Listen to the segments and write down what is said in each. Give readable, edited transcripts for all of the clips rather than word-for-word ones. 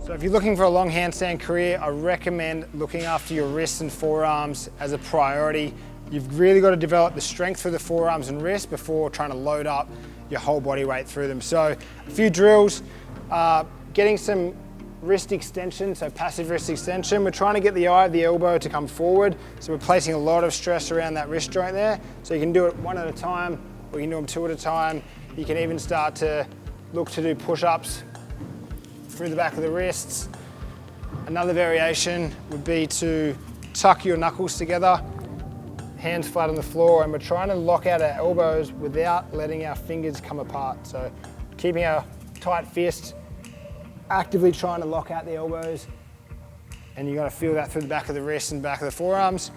So if you're looking for a long handstand career, I recommend looking after your wrists and forearms as a priority. You've really got to develop the strength through the forearms and wrists before trying to load up your whole body weight through them. So a few drills, getting some wrist extension, so passive wrist extension. We're trying to get the eye of the elbow to come forward. So we're placing a lot of stress around that wrist joint there. So you can do it one at a time, or you can do them two at a time. You can even start to look to do push-ups through the back of the wrists. Another variation would be to tuck your knuckles together, hands flat on the floor, and we're trying to lock out our elbows without letting our fingers come apart. So keeping our tight fist, actively trying to lock out the elbows, and you got to feel that through the back of the wrists and back of the forearms.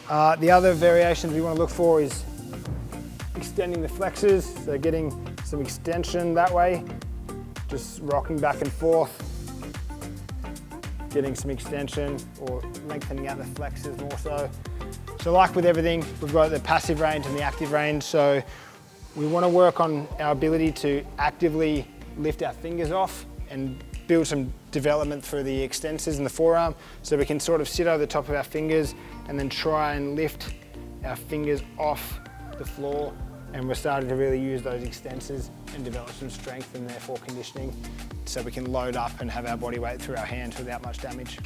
The other variations we want to look for is extending the flexors, so getting some extension that way, just rocking back and forth, getting some extension or lengthening out the flexors more so. So like with everything, we've got the passive range and the active range, so we want to work on our ability to actively lift our fingers off and build some development through the extensors in the forearm, so we can sort of sit over the top of our fingers and then try and lift our fingers off the floor, and we're starting to really use those extensors and develop some strength and therefore conditioning, so we can load up and have our body weight through our hands without much damage.